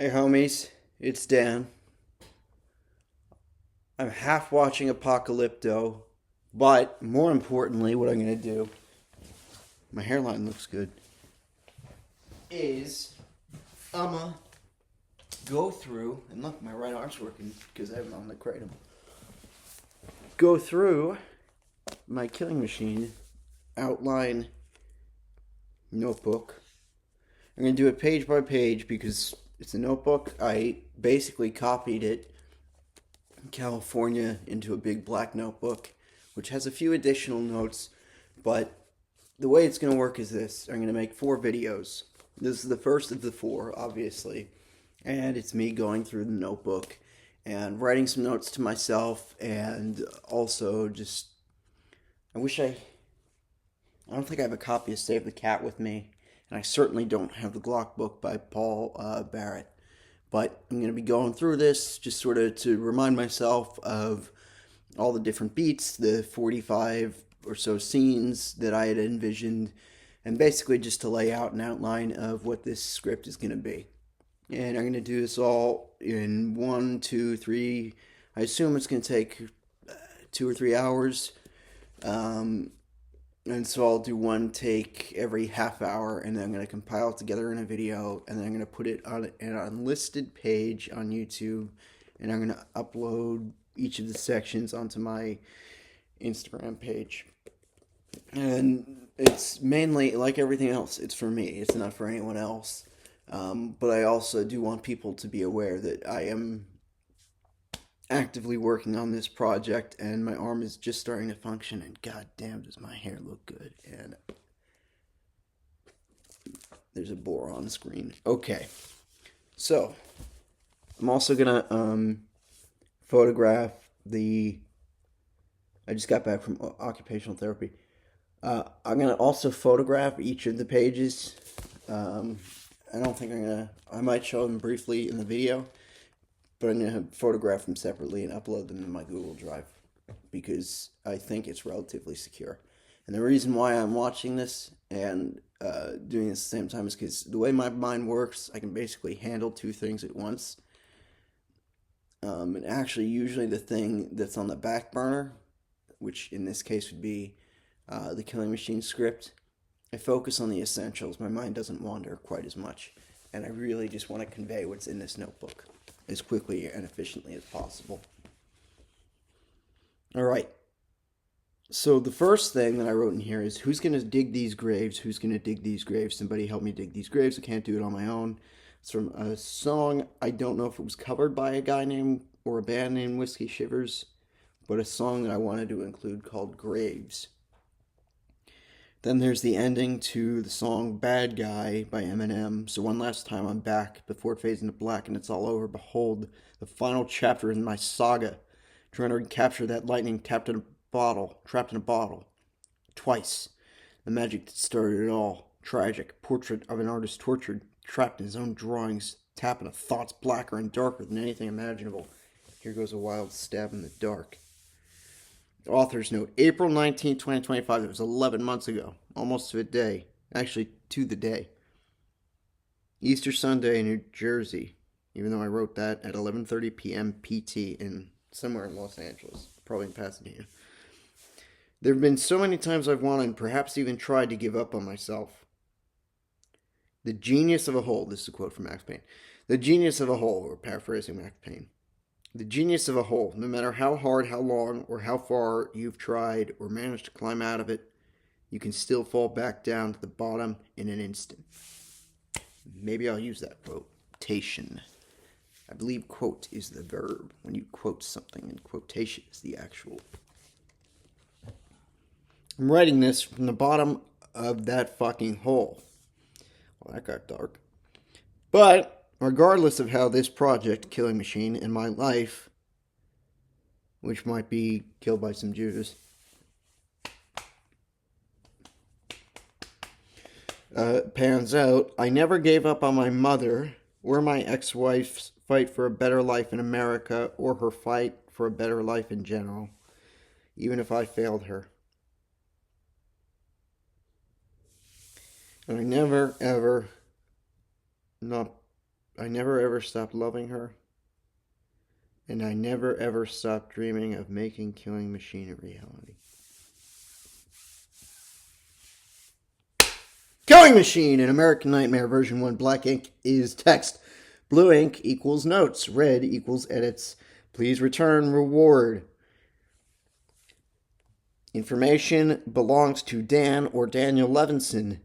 Hey homies, it's Dan. I'm half watching Apocalypto, but more importantly, what I'm gonna do, my hairline looks good, is I'ma go through, and look, my right arm's working because I have it on the kratom. Go through my killing machine outline notebook. I'm gonna do it page by page because it's a notebook. I basically copied it California into a big black notebook, which has a few additional notes. But the way it's going to work is this: I'm going to make 4 videos. This is the first of the 4, obviously, and it's me going through the notebook and writing some notes to myself, and also just I wish I don't think I have a copy of Save the Cat with me, and I certainly don't have the Glock book by Paul Barrett. But I'm going to be going through this just sort of to remind myself of all the different beats, the 45 or so scenes that I had envisioned, and basically just to lay out an outline of what this script is going to be. And I'm going to do this all in 1, 2, 3. I assume it's going to take 2 or 3 hours. And so I'll do one take every half hour, and then I'm going to compile it together in a video, and then I'm going to put it on an unlisted page on YouTube, and I'm going to upload each of the sections onto my Instagram page. And it's mainly, like everything else, it's for me. It's not for anyone else. But I also do want people to be aware that I am actively working on this project, and my arm is just starting to function, and god damn does my hair look good. And there's a boar on the screen. Okay, so I'm also gonna photograph the I just got back from occupational therapy. I'm gonna also photograph each of the pages. I don't think I might show them briefly in the video, but I'm going to photograph them separately and upload them to my Google Drive because I think it's relatively secure. And the reason why I'm watching this and doing this at the same time is because the way my mind works, I can basically handle 2 things at once. And actually, usually the thing that's on the back burner, which in this case would be the Killing Machine script, I focus on the essentials. My mind doesn't wander quite as much. And I really just want to convey what's in this notebook as quickly and efficiently as possible. All right. So the first thing that I wrote in here is who's going to dig these graves? Who's going to dig these graves? Somebody help me dig these graves. I can't do it on my own. It's from a song. I don't know if it was covered by a guy named or a band named Whiskey Shivers, but a song that I wanted to include called Graves. Then there's the ending to the song Bad Guy by Eminem. So one last time I'm back before it fades into black and it's all over. Behold, the final chapter in my saga. Trying to recapture that lightning trapped in a bottle. Twice. The magic that started it all. Tragic. Portrait of an artist tortured. Trapped in his own drawings. Tapping of thoughts blacker and darker than anything imaginable. Here goes a wild stab in the dark. Author's note, April 19th, 2025. It was 11 months ago. Almost to a day. Actually, to the day. Easter Sunday in New Jersey. Even though I wrote that at 11:30 p.m. PT in somewhere in Los Angeles. Probably in Pasadena. There have been so many times I've wanted and perhaps even tried to give up on myself. The genius of a whole. This is a quote from Max Payne. The genius of a whole, or paraphrasing Max Payne. The genius of a whole, no matter how hard, how long, or how far you've tried or managed to climb out of it, you can still fall back down to the bottom in an instant. Maybe I'll use that quotation. I believe quote is the verb when you quote something, and quotation is the actual. I'm writing this from the bottom of that fucking hole. Well, that got dark. But regardless of how this project, Killing Machine, and my life, which might be killed by some Jews, pans out, I never gave up on my mother or my ex-wife's fight for a better life in America or her fight for a better life in general, even if I failed her. And I never, ever, not I never ever stopped loving her. And I never ever stopped dreaming of making Killing Machine a reality. Killing Machine in American Nightmare version 1. Black ink is text. Blue ink equals notes. Red equals edits. Please return reward. Information belongs to Dan or Daniel Levinson.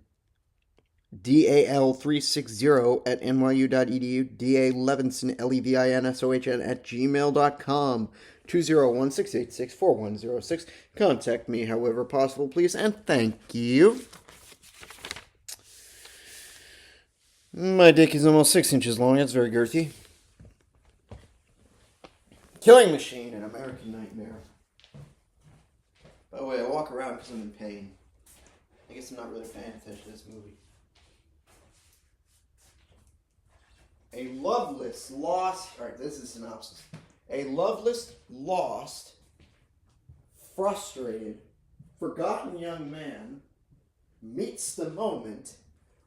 DAL360 at nyu.edu. DA Levinson, Levinson at gmail.com. 201-686-4106. Contact me however possible, please, and thank you. My dick is almost 6 inches long. It's very girthy. Killing Machine, an American Nightmare. By the way, I walk around because I'm in pain. I guess I'm not really paying attention to this movie. A loveless, lost... Alright, this is synopsis. A loveless, lost, frustrated, forgotten young man meets the moment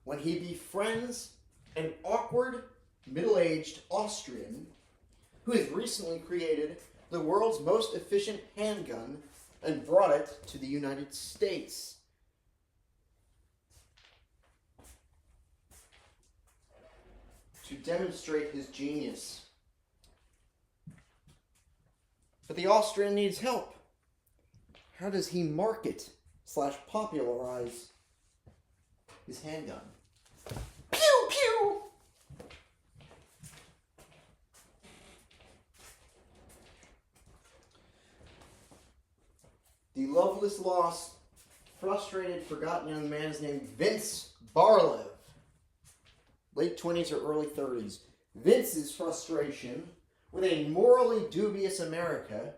when he befriends an awkward, middle-aged Austrian who has recently created the world's most efficient handgun and brought it to the United States. To demonstrate his genius. But the Austrian needs help. How does he market / popularize his handgun? Pew pew! The loveless, lost, frustrated, forgotten young man is named Vince Barlev. Late 20s or early 30s. Vince's frustration with a morally dubious America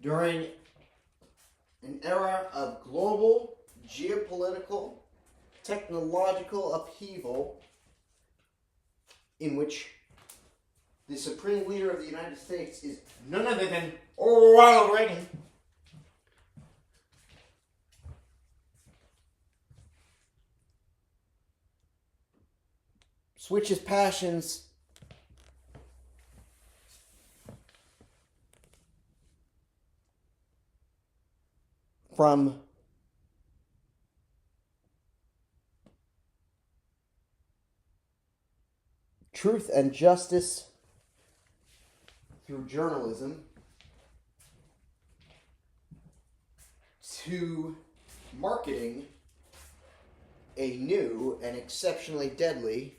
during an era of global, geopolitical, technological upheaval in which the supreme leader of the United States is none other than Ronald Reagan. Switches passions from truth and justice through journalism to marketing a new and exceptionally deadly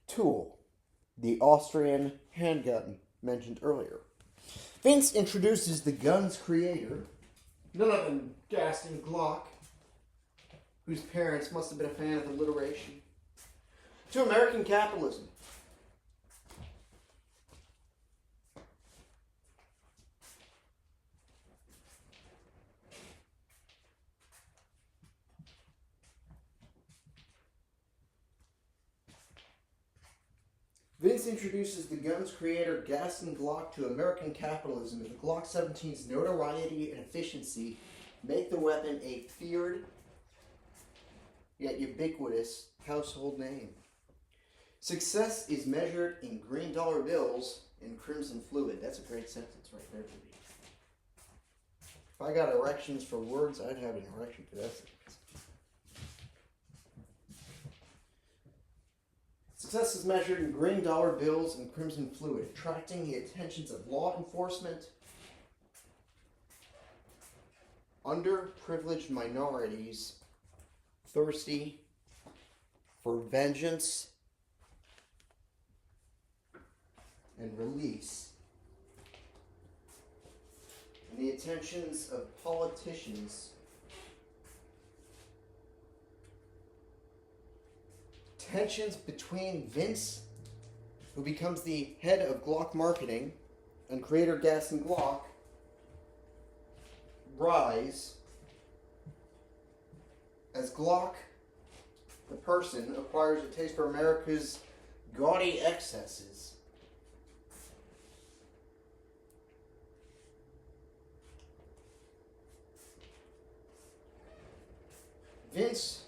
tool, the Austrian handgun mentioned earlier. Vince introduces the gun's creator, none other than Gaston Glock, whose parents must have been a fan of alliteration, to American capitalism. Vince introduces the gun's creator, Gaston Glock, to American capitalism, and the Glock 17's notoriety and efficiency make the weapon a feared, yet ubiquitous, household name. Success is measured in green dollar bills and crimson fluid. That's a great sentence right there, baby. If I got erections for words, I'd have an erection for that sentence. Success is measured in green dollar bills and crimson fluid, attracting the attentions of law enforcement, underprivileged minorities, thirsty for vengeance and release, and the attentions of politicians, tensions between Vince, who becomes the head of Glock marketing, and creator Gaston Glock rise as Glock, the person, acquires a taste for America's gaudy excesses. Vince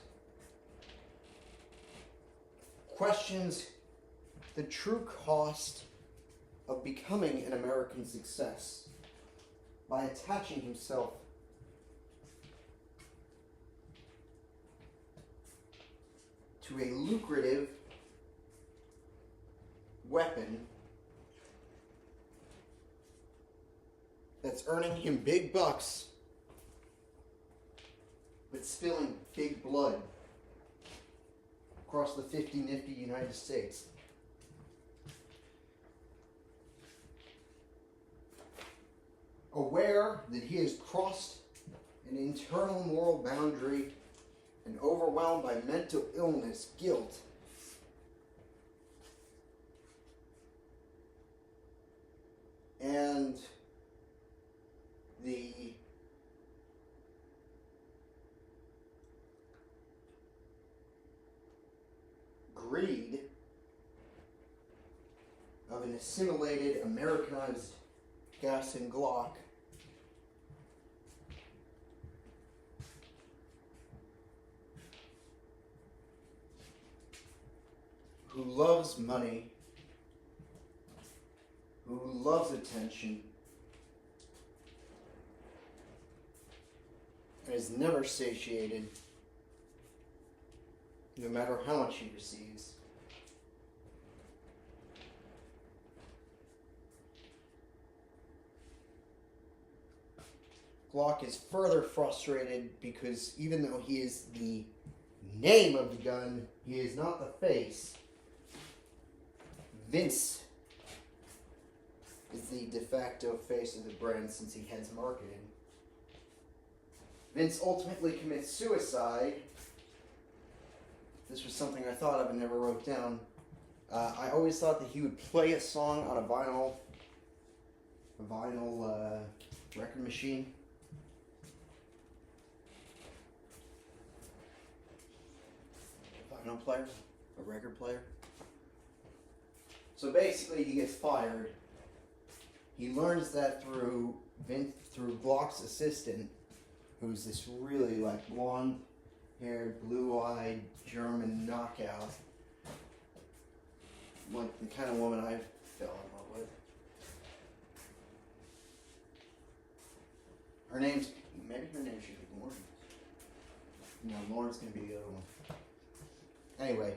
questions the true cost of becoming an American success by attaching himself to a lucrative weapon that's earning him big bucks but spilling big blood across the 50 nifty United States. Aware that he has crossed an internal moral boundary and overwhelmed by mental illness, guilt, and the greed of an assimilated, Americanized gas and Glock, who loves money, who loves attention, and is never satiated, no matter how much he receives. Glock is further frustrated because even though he is the name of the gun, he is not the face. Vince is the de facto face of the brand since he heads marketing. Vince ultimately commits suicide. This was something I thought of and never wrote down. I always thought that he would play a song on a vinyl record machine. A vinyl player, a record player. So basically, he gets fired. He learns that through Glock's assistant, who's this really like blonde-haired, blue-eyed German knockout, like the kind of woman I fell in love with. Maybe her name should be Lauren. No, Lauren's gonna be the other one. Anyway.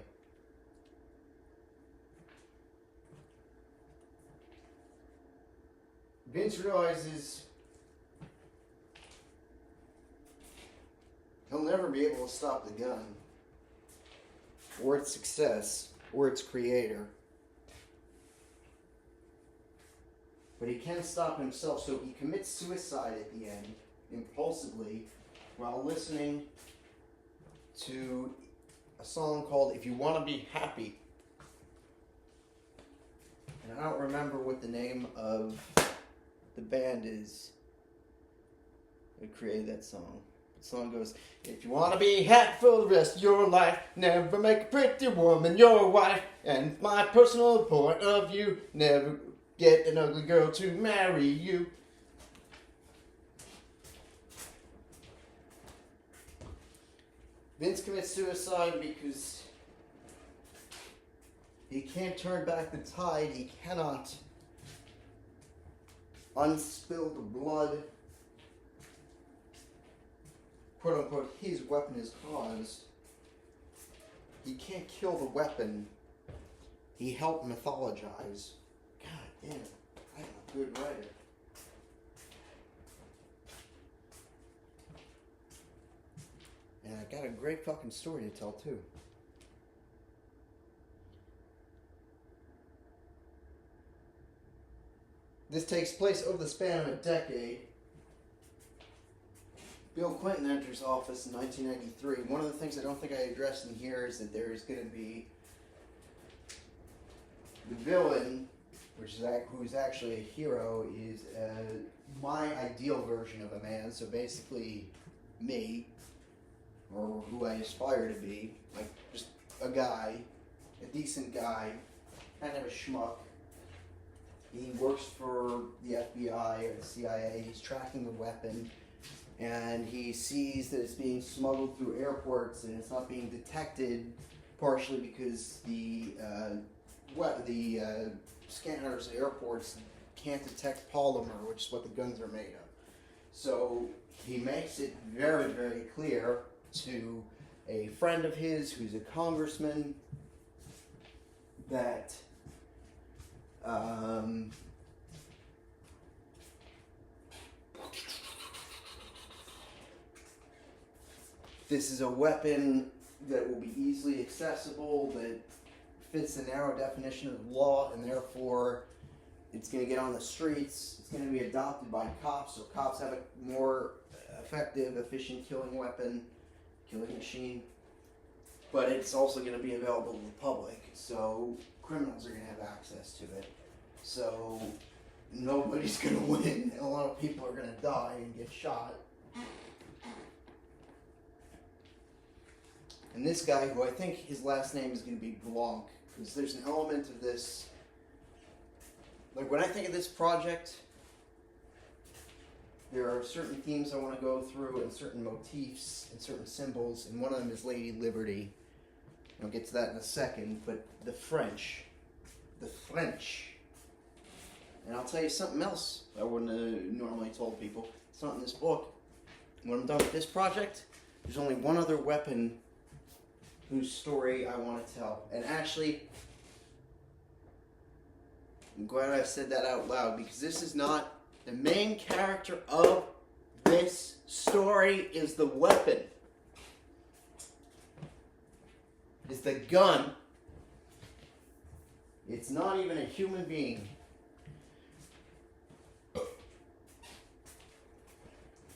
Vince realizes he'll never be able to stop the gun, or its success, or its creator. But he can stop himself, so he commits suicide at the end, impulsively, while listening to a song called If You Want to Be Happy. And I don't remember what the name of the band is that created that song. The song goes, if you want to be happy for the rest of your life, never make a pretty woman your wife. And my personal point of view, never get an ugly girl to marry you. Vince commits suicide because he can't turn back the tide. He cannot unspill the blood, quote unquote, his weapon has caused. He can't kill the weapon. He helped mythologize. God damn it, I'm a good writer. And I got a great fucking story to tell too. This takes place over the span of a decade. Bill Clinton enters office in 1993. One of the things I don't think I addressed in here is that there is going to be the villain, who's actually a hero, is my ideal version of a man. So basically, me, or who I aspire to be, like just a guy, a decent guy, kind of a schmuck. He works for the FBI or the CIA. He's tracking the weapon, and he sees that it's being smuggled through airports and it's not being detected partially because the scanners at airports can't detect polymer, which is what the guns are made of. So he makes it very, very clear to a friend of his who's a congressman that this is a weapon that will be easily accessible, that fits the narrow definition of the law, and therefore it's going to get on the streets. It's going to be adopted by cops, so cops have a more effective, efficient killing weapon, killing machine. But it's also going to be available to the public, so criminals are going to have access to it. So nobody's going to win, and a lot of people are going to die and get shot. And this guy, who I think his last name is going to be Blanc, because there's an element of this. Like, when I think of this project, there are certain themes I want to go through, and certain motifs, and certain symbols, and one of them is Lady Liberty. I'll get to that in a second, but the French. And I'll tell you something else I wouldn't have normally told people. It's not in this book. When I'm done with this project, there's only one other weapon whose story I want to tell. And actually, I'm glad I said that out loud, because this is not the main character of this story. Is the weapon. Is the gun. It's not even a human being.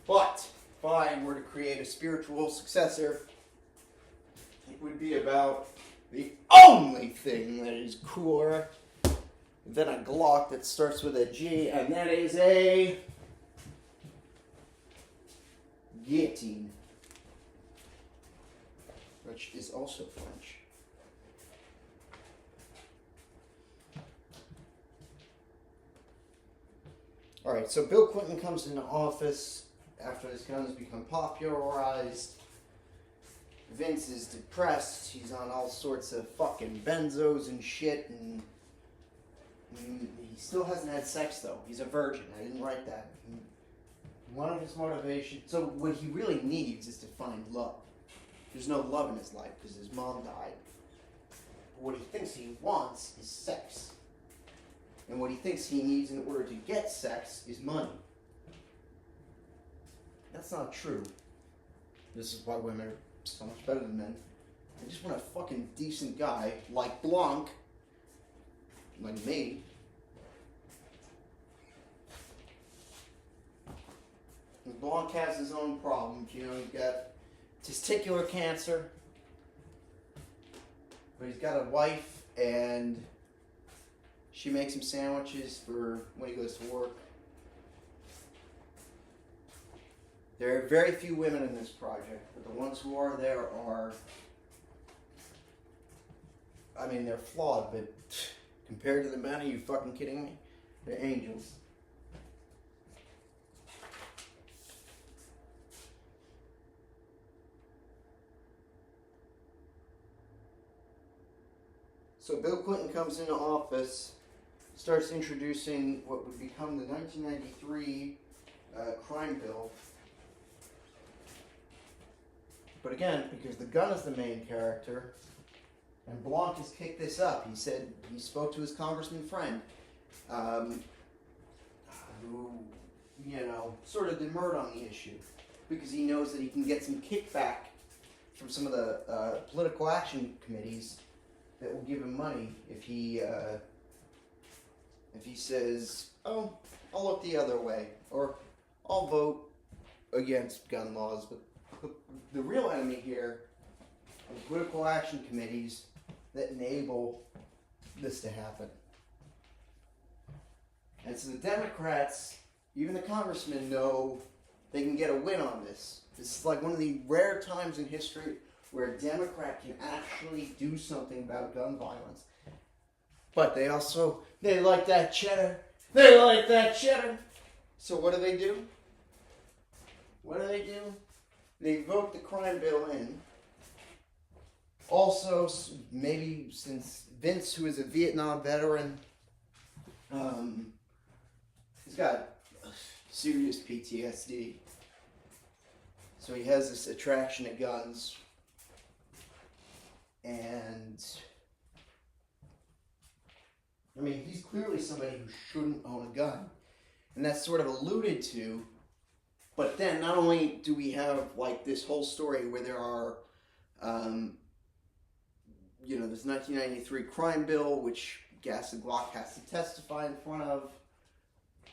But if I were to create a spiritual successor, it would be about the only thing that is cooler than a Glock that starts with a G, and that is a guillotine, which is also French. Alright, so Bill Clinton comes into office after his guns become popularized. Vince is depressed. He's on all sorts of fucking benzos and shit, and he still hasn't had sex, though. He's a virgin. I didn't write that. One of his motivations... So what he really needs is to find love. There's no love in his life because his mom died. But what he thinks he wants is sex. And what he thinks he needs in order to get sex is money. That's not true. This is why women are so much better than men. I just want a fucking decent guy like Blanc, like me. And Blanc has his own problems. You know, he's got testicular cancer, but he's got a wife, and she makes him sandwiches for when he goes to work. There are very few women in this project, but the ones who are there are, I mean, they're flawed, but compared to the men, are you fucking kidding me? They're angels. So Bill Clinton comes into office, starts introducing what would become the 1993 crime bill. But again, because the gun is the main character, and Blanc has kicked this up. He said he spoke to his congressman friend, who, you know, sort of demurred on the issue, because he knows that he can get some kickback from some of the political action committees that will give him money if he says, "Oh, I'll look the other way," or "I'll vote against gun laws." But the real enemy here are political action committees that enable this to happen. And so the Democrats, even the congressmen, know they can get a win on this. This is like one of the rare times in history where a Democrat can actually do something about gun violence. But they like that cheddar. They like that cheddar. So what do? What do? They vote the crime bill in. Also, maybe since Vince, who is a Vietnam veteran, he's got serious PTSD. So he has this attraction to guns. And I mean, he's clearly somebody who shouldn't own a gun. And that's sort of alluded to. But then not only do we have like this whole story where there are, this 1993 crime bill, which Gaston Glock has to testify in front of.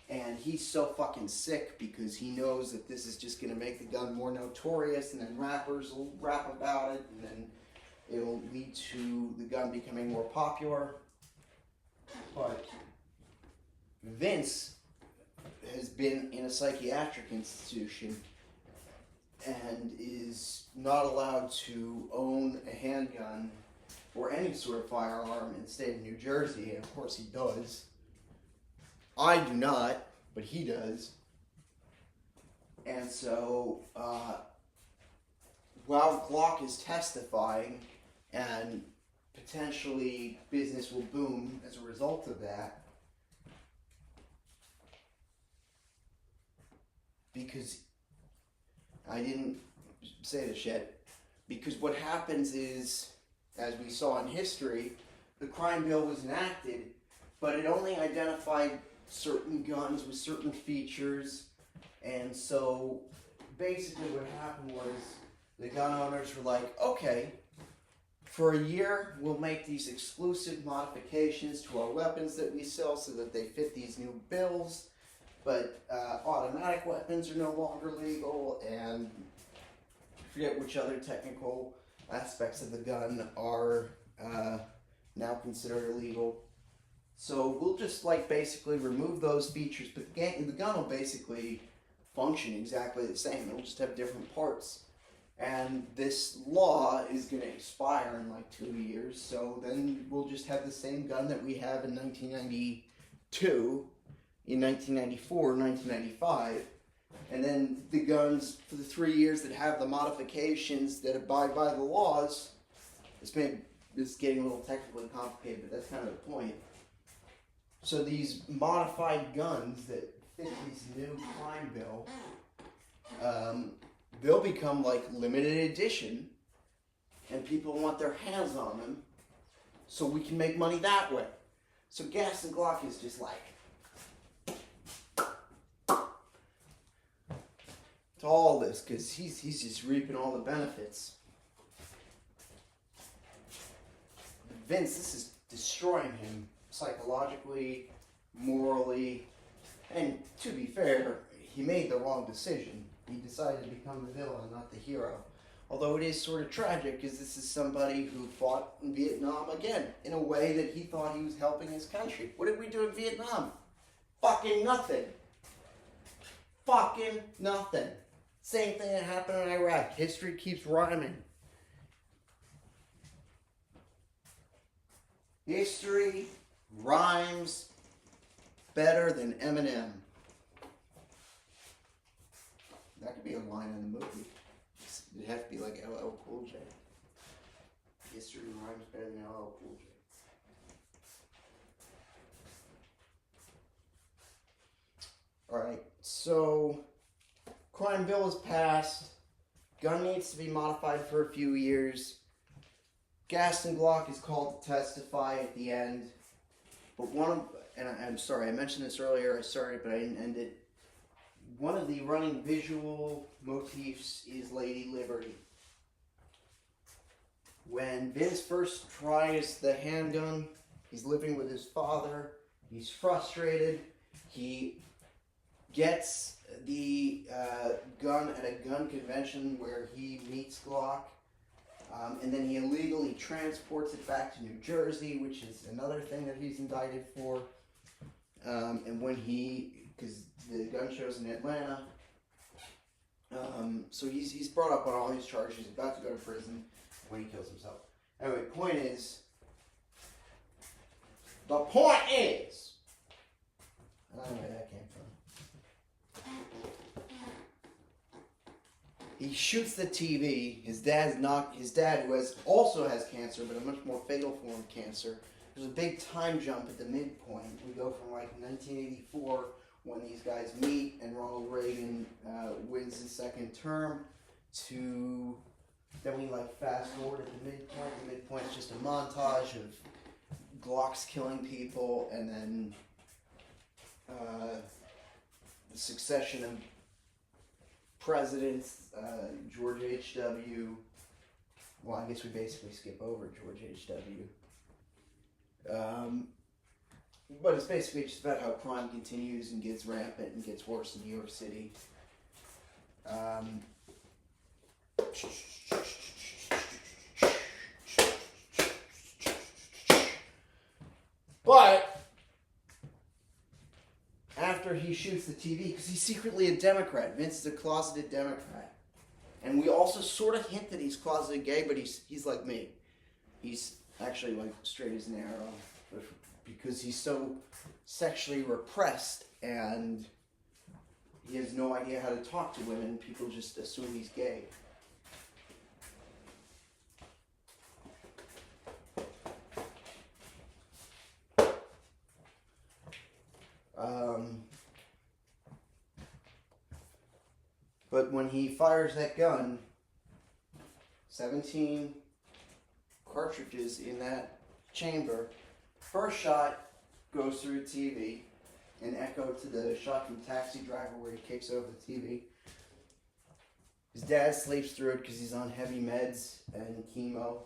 And he's so fucking sick because he knows that this is just going to make the gun more notorious, and then rappers will rap about it, and then it'll lead to the gun becoming more popular. But Vince has been in a psychiatric institution and is not allowed to own a handgun or any sort of firearm in the state of New Jersey, and of course he does. I do not, but he does. And so, while Glock is testifying, and potentially business will boom as a result of that, because I didn't say this yet, because what happens is, as we saw in history, the crime bill was enacted, but it only identified certain guns with certain features, and so basically what happened was the gun owners were like, okay, for a year we'll make these exclusive modifications to our weapons that we sell so that they fit these new bills, but automatic weapons are no longer legal, and I forget which other technical aspects of the gun are now considered illegal. So we'll just basically remove those features, but the gun will basically function exactly the same. It'll just have different parts. And this law is going to expire in 2 years, so then we'll just have the same gun that we have in 1992, in 1994, 1995, and then the guns for the 3 years that have the modifications that abide by the laws. This is getting a little technically complicated, but that's kind of the point. So these modified guns that fit this new crime bill, they'll become limited edition, and people want their hands on them, so we can make money that way. So Gaston Glock is just to all this, because he's just reaping all the benefits. Vince, this is destroying him psychologically, morally, and to be fair, he made the wrong decision. He decided to become the villain, not the hero. Although it is sort of tragic, because this is somebody who fought in Vietnam again, in a way that he thought he was helping his country. What did we do in Vietnam? Fucking nothing. Fucking nothing. Same thing that happened in Iraq. History keeps rhyming. History rhymes better than Eminem. That could be a line in the movie. It'd have to be like LL Cool J. History rhymes better than LL Cool J. Alright, so crime bill is passed. Gun needs to be modified for a few years. Gaston Glock is called to testify at the end. But I'm sorry, I mentioned this earlier, I started but I didn't end it. One of the running visual motifs is Lady Liberty. When Vince first tries the handgun, he's living with his father, he's frustrated, he gets the gun at a gun convention where he meets Glock, and then he illegally transports it back to New Jersey, which is another thing that he's indicted for. And when because the gun show's in Atlanta, so he's brought up on all these charges. He's about to go to prison when he kills himself. Anyway, the point is, I don't know where that came from. he shoots the TV. His dad, who also has cancer, but a much more fatal form of cancer. There's a big time jump at the midpoint. We go from like 1984, when these guys meet and Ronald Reagan wins his second term, to then we like fast forward at the midpoint. The midpoint is just a montage of Glocks killing people, and then the succession of presidents, George H.W. Well, I guess we basically skip over George H.W. But it's basically just about how crime continues and gets rampant and gets worse in New York City. But after he shoots the TV, because he's secretly a Democrat, Vince is a closeted Democrat, and we also sort of hint that he's closeted gay, but he's like me. He's actually like straight as an arrow, because he's so sexually repressed and he has no idea how to talk to women. People just assume he's gay. But when he fires that gun, 17 cartridges in that chamber, first shot goes through the TV, an echo to the shot from Taxi Driver where he kicks over the TV. His dad sleeps through it because he's on heavy meds and chemo.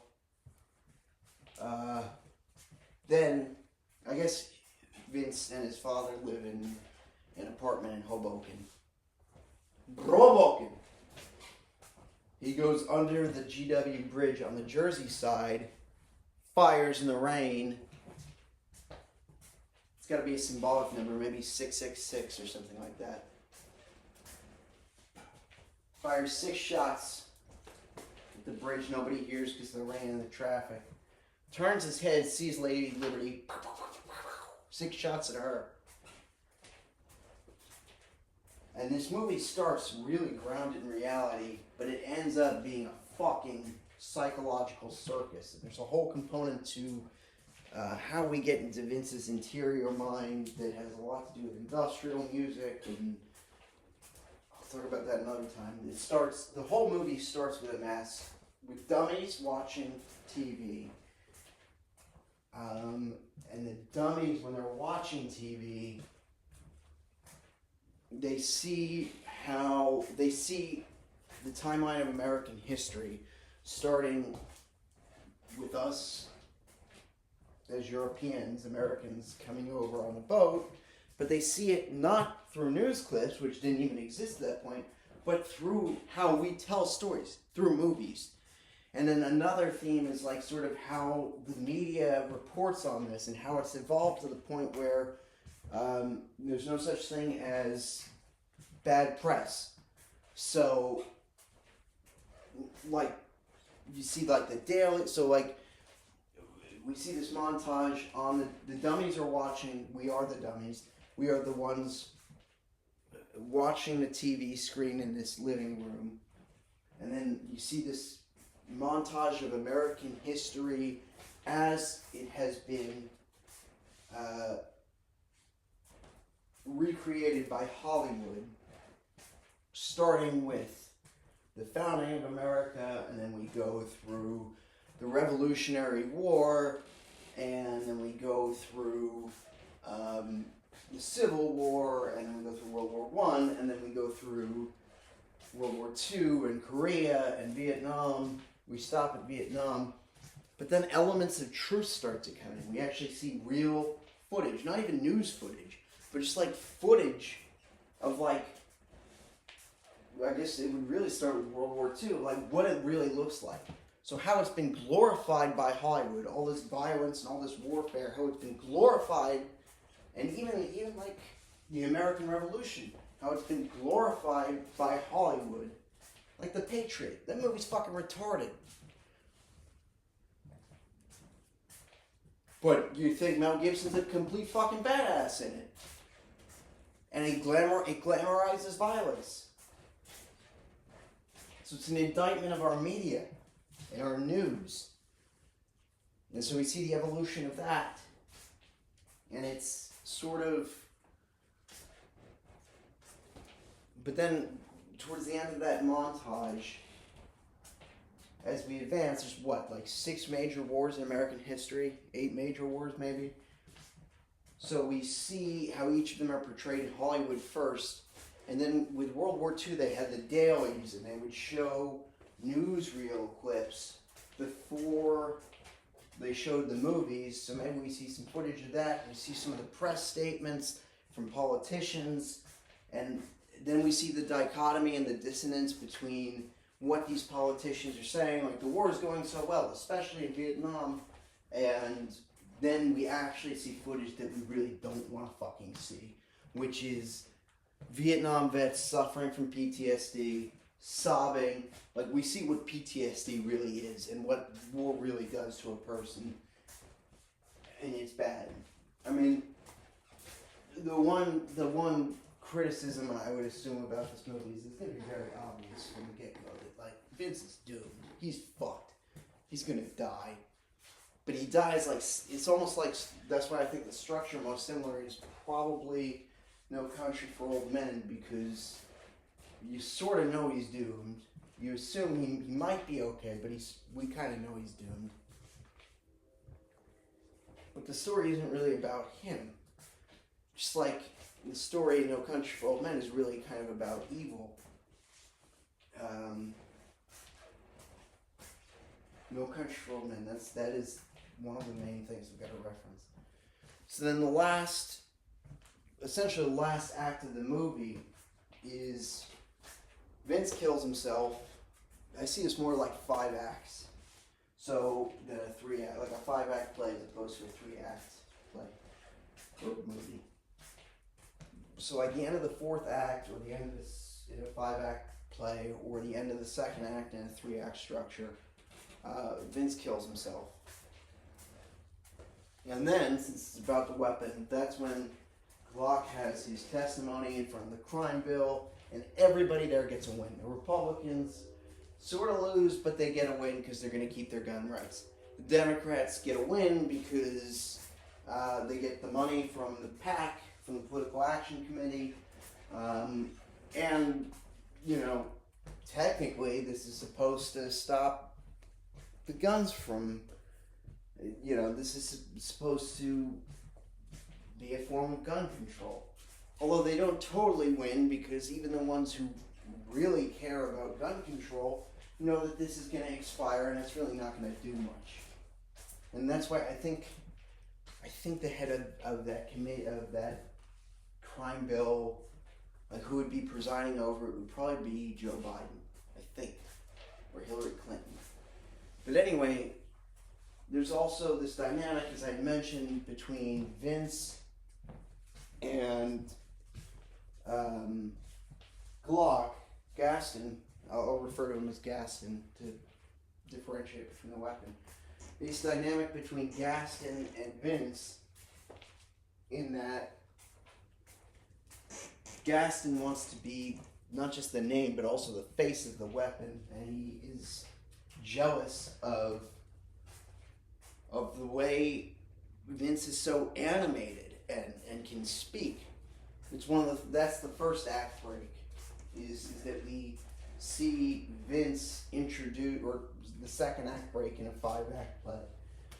Then, I guess Vince and his father live in an apartment in Hoboken. He goes under the GW Bridge on the Jersey side, fires in the rain. It's got to be a symbolic number, maybe 666 or something like that. Fires 6 shots at the bridge. Nobody hears because of the rain and the traffic. Turns his head, sees Lady Liberty. 6 shots at her. And this movie starts really grounded in reality, but it ends up being a fucking psychological circus. And there's a whole component to how we get into Vince's interior mind that has a lot to do with industrial music, and I'll talk about that another time. The whole movie starts with a mess, with dummies watching TV. And the dummies, when they're watching TV, they see the timeline of American history, starting with us as Europeans, Americans coming over on a boat, but they see it not through news clips, which didn't even exist at that point, but through how we tell stories, through movies. And then another theme is like sort of how the media reports on this and how it's evolved to the point where there's no such thing as bad press. So, like, you see like the Daily, so like, we see this montage on the dummies are watching, we are the dummies, we are the ones watching the TV screen in this living room. And then you see this montage of American history as it has been recreated by Hollywood, starting with the founding of America, and then we go through the Revolutionary War, and then we go through the Civil War, and then we go through World War I, and then we go through World War II and Korea and Vietnam. We stop at Vietnam, but then elements of truth start to come in. We actually see real footage, not even news footage, but just like footage of like, I guess it would really start with World War II, like what it really looks like. So how it's been glorified by Hollywood, all this violence and all this warfare, how it's been glorified, and even like the American Revolution, how it's been glorified by Hollywood. Like The Patriot. That movie's fucking retarded. But you think Mel Gibson's a complete fucking badass in it. And it glamorizes violence. So it's an indictment of our media and our news. And so we see the evolution of that. And it's sort of... But then, towards the end of that montage, as we advance, there's what, like 6 major wars in American history? 8 major wars, maybe? So we see how each of them are portrayed in Hollywood first. And then with World War II, they had the dailies, and they would show newsreel clips before they showed the movies. So maybe we see some footage of that. We see some of the press statements from politicians. And then we see the dichotomy and the dissonance between what these politicians are saying. Like, the war is going so well, especially in Vietnam. And then we actually see footage that we really don't want to fucking see, which is Vietnam vets suffering from PTSD, sobbing. Like, we see what PTSD really is and what war really does to a person. And it's bad. I mean, the one criticism I would assume about this movie is it's going to be very obvious from the get-go that, like, Vince is doomed. He's fucked. He's going to die. But he dies like, it's almost like, that's why I think the structure most similar is probably No Country for Old Men, because you sort of know he's doomed. You assume he might be okay, but we kind of know he's doomed. But the story isn't really about him. Just like the story in No Country for Old Men is really kind of about evil. No Country for Old Men, that is one of the main things we've got to reference. So then essentially the last act of the movie is Vince kills himself. I see it's more like 5 acts. So than a 3-act, like a 5-act play as opposed to a 3-act play or movie. So like the end of the 4th act, or the end of this in a 5-act play, or the end of the 2nd act in a 3-act structure, Vince kills himself. And then, since it's about the weapon, that's when Glock has his testimony in front of the crime bill, and everybody there gets a win. The Republicans sort of lose, but they get a win because they're going to keep their gun rights. The Democrats get a win because they get the money from the PAC, from the Political Action Committee, and, you know, technically this is supposed to stop the guns from... You know, this is supposed to be a form of gun control. Although they don't totally win, because even the ones who really care about gun control know that this is going to expire and it's really not going to do much. And that's why I think the head of that committee, of that crime bill, like who would be presiding over it, would probably be Joe Biden, I think, or Hillary Clinton. But anyway, there's also this dynamic, as I mentioned, between Vince and Glock, Gaston. I'll refer to him as Gaston to differentiate between the weapon. This dynamic between Gaston and Vince, in that Gaston wants to be not just the name, but also the face of the weapon, and he is jealous of the way Vince is so animated and can speak. It's that's the first act break, is that we see Vince introduce, or the second act break in a 5-act play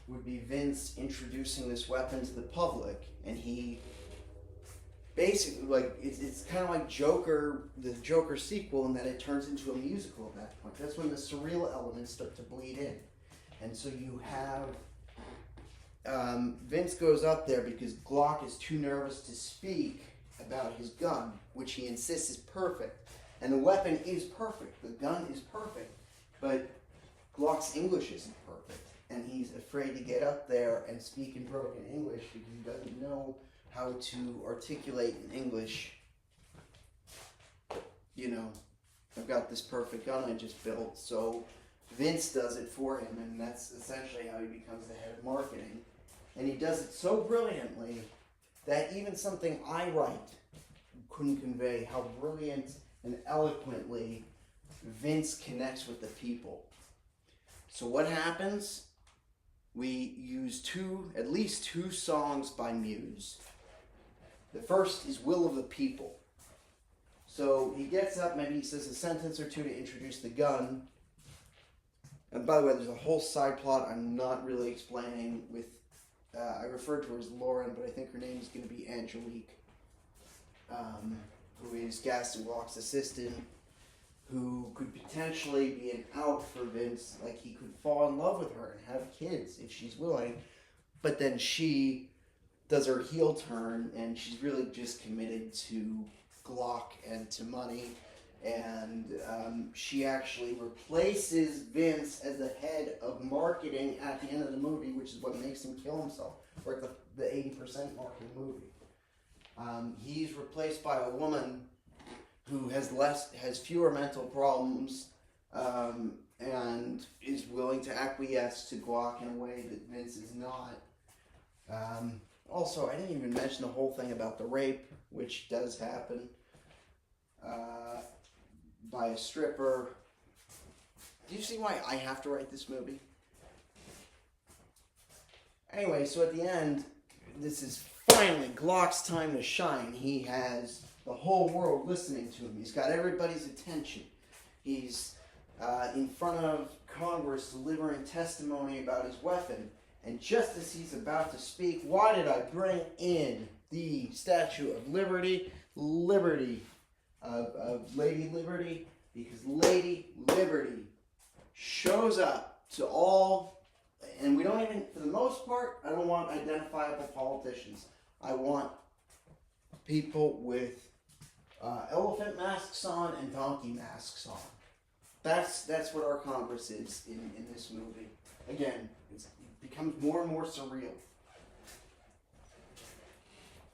would be Vince introducing this weapon to the public, and he basically, like, it's kind of like the Joker sequel, in that it turns into a musical at that point. That's when the surreal elements start to bleed in. And so you have Vince goes up there because Glock is too nervous to speak about his gun, which he insists is perfect. And the weapon is perfect. The gun is perfect. But Glock's English isn't perfect. And he's afraid to get up there and speak in broken English because he doesn't know how to articulate in English. You know, I've got this perfect gun I just built. So Vince does it for him, and that's essentially how he becomes the head of marketing. And he does it so brilliantly that even something I write couldn't convey how brilliant and eloquently Vince connects with the people. So what happens? We use at least two songs by Muse. The first is Will of the People. So he gets up, maybe he says a sentence or two to introduce the gun. And by the way, there's a whole side plot I'm not really explaining with, I referred to her as Lauren, but I think her name is going to be Angelique, who is Gaston Rock's assistant, who could potentially be an out for Vince. Like, he could fall in love with her and have kids if she's willing. But then she does her heel turn, and she's really just committed to Glock and to money. And she actually replaces Vince as the head of marketing at the end of the movie, which is what makes him kill himself. We're at the 80% mark of the movie. He's replaced by a woman who has fewer mental problems, and is willing to acquiesce to Glock in a way that Vince is not. Also, I didn't even mention the whole thing about the rape, which does happen by a stripper. Do you see why I have to write this movie? Anyway, so at the end, this is finally Glock's time to shine. He has the whole world listening to him. He's got everybody's attention. He's in front of Congress delivering testimony about his weapon. And just as he's about to speak, why did I bring in the Statue of Liberty? Of Lady Liberty? Because Lady Liberty shows up to all, and we don't even, for the most part, I don't want identifiable politicians. I want people with elephant masks on and donkey masks on. That's what our Congress is in this movie. Again, it becomes more and more surreal.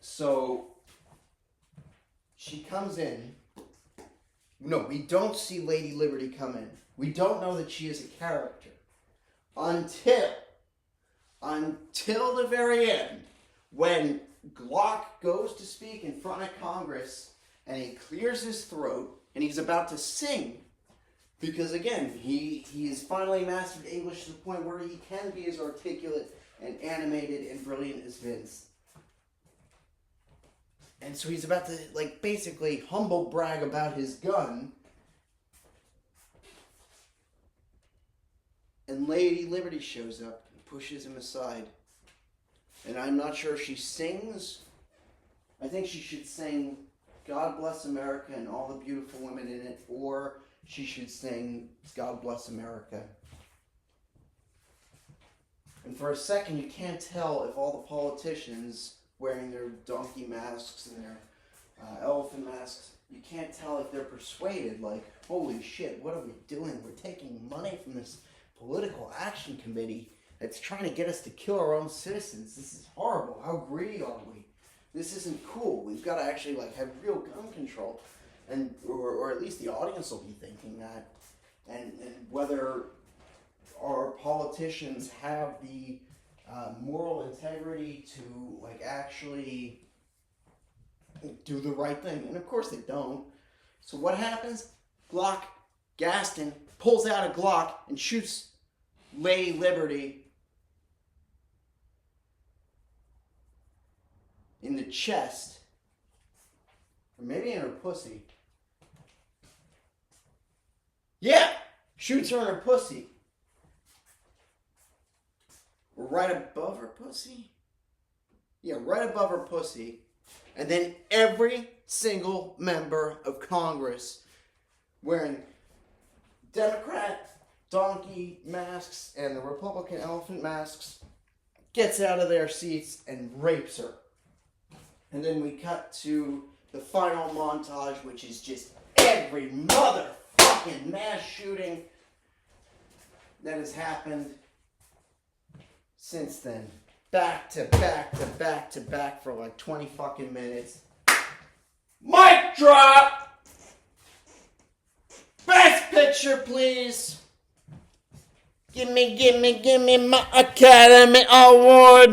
So she comes in. No, we don't see Lady Liberty come in. We don't know that she is a character until the very end, when Glock goes to speak in front of Congress and he clears his throat and he's about to sing, because again, he has finally mastered English to the point where he can be as articulate and animated and brilliant as Vince. And so he's about to, basically humble brag about his gun. And Lady Liberty shows up and pushes him aside. And I'm not sure if she sings. I think she should sing God Bless America and all the beautiful women in it, or she should sing God Bless America. And for a second, you can't tell if all the politicians wearing their donkey masks and their elephant masks, you can't tell if they're persuaded, holy shit, what are we doing? We're taking money from this political action committee that's trying to get us to kill our own citizens. This is horrible. How greedy are we? This isn't cool. We've got to actually have real gun control. And or at least the audience will be thinking that. And whether our politicians have the moral integrity to actually do the right thing. And of course they don't. So what happens? Gaston pulls out a Glock and shoots Lady Liberty in the chest, or maybe in her pussy. Yeah, shoots her in her pussy. Or right above her pussy? Yeah, right above her pussy. And then every single member of Congress wearing Democrat donkey masks and the Republican elephant masks gets out of their seats and rapes her. And then we cut to the final montage, which is just every motherfucking mass shooting that has happened since then. Back to back to back to back for 20 fucking minutes. Mic drop! Best picture, please! Give me my Academy Award!